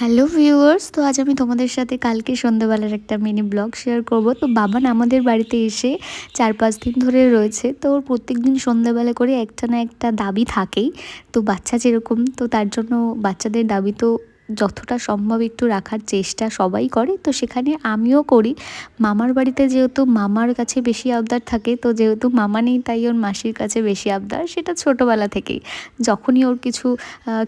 Hello viewers, তো আজ আমি তোমাদের সাথে কালকে সন্ধ্যাবেলার একটা মিনি ব্লগ শেয়ার করব। তো বাবান আমাদের বাড়িতে এসে 4-5 দিন ধরে রয়েছে। তো ওর প্রত্যেকদিন সন্ধ্যাবেলা করে একটা না একটা দাবি থাকেই। তো বাচ্চা যেরকম, তো তার জন্য বাচ্চাদের দাবি তো যতটা সম্ভব একটু রাখার চেষ্টা সবাই করে, তো সেখানে আমিও করি। মামার বাড়িতে যেহেতু মামার কাছে বেশি আবদার থাকে, তো যেহেতু মামা নেই তাই ওর মাসির কাছে বেশি আবদার, সেটা ছোটোবেলা থেকেই। যখনই ওর কিছু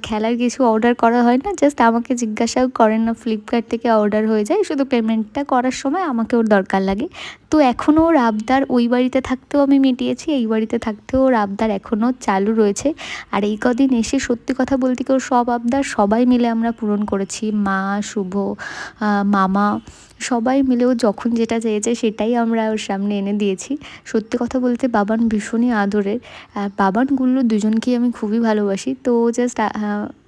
খেলার কিছু অর্ডার করা হয় না, জাস্ট আমাকে জিজ্ঞাসাও করেন না, ফ্লিপকার্ট থেকে অর্ডার হয়ে যায়, শুধু পেমেন্টটা করার সময় আমাকে ওর দরকার লাগে। তো এখনও ওর আবদার ওই বাড়িতে থাকতেও আমি মিটিয়েছি, এই বাড়িতে থাকতেও ওর আবদার এখনও চালু রয়েছে। আর এই কদিন এসে সত্যি কথা বলতে কি ওর সব আবদার সবাই মিলে আমরা পূরণ করেছি। মা, শুভ, মামা, সবাই মিলেও যখন যেটা চেয়েছে সেটাই আমরা ওর সামনে এনে দিয়েছি। সত্যি কথা বলতে বাবান ভীষণই আদরের। বাবান গুল্লু দুজনকেই আমি খুবই ভালোবাসি। তো জাস্ট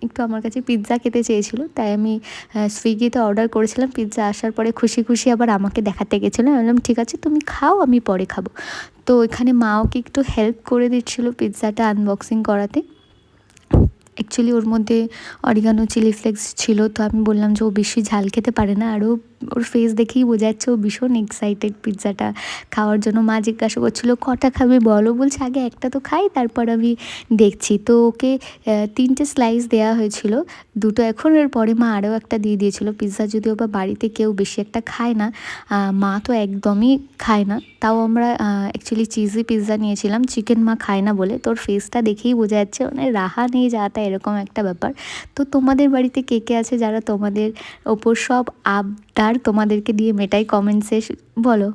একটু আমার কাছে পিৎজা খেতে চেয়েছিল, তাই আমি সুইগিতে অর্ডার করেছিলাম। পিৎজা আসার পরে খুশি খুশি আবার আমাকে দেখাতে গেছিলো। আমি বললাম ঠিক আছে তুমি খাও, আমি পরে খাবো। তো এখানে মা ওকে একটু হেল্প করে দিচ্ছিলো পিৎজাটা আনবক্সিং করাতে। অ্যাকচুয়ালি ওর মধ্যে অরিগানো, চিলি ফ্লেক্স ছিল, তো আমি বললাম যে ও বেশি ঝাল খেতে পারে না। আর ওর ফেস দেখেই বোঝা যাচ্ছে ও ভীষণ এক্সাইটেড পিৎজাটা খাওয়ার জন্য। মা জিজ্ঞাসা করছিলো কটা খাবে বলো, বলছে আগে একটা তো খাই তারপর আমি দেখছি। তো ওকে 3টে স্লাইস দেওয়া হয়েছিল, 2টো এখন, এর পরে মা আরও একটা দিয়ে দিয়েছিল। পিৎজা যদিও বা বাড়িতে কেউ বেশি একটা খায় না, মা তো একদমই খায় না, তাও আমরা অ্যাকচুয়ালি চিজি পিৎজা নিয়েছিলাম, চিকেন মা খায় না বলে। তোর ফেসটা দেখেই বোঝা যাচ্ছে মানে রাহা নেই যাতা, এরকম একটা ব্যাপার। তো তোমাদের বাড়িতে কে কে আছে যারা তোমাদের ওপর সব আবদার তোমাদেরকে দিয়ে মেটাই, কমেন্টসে বলো।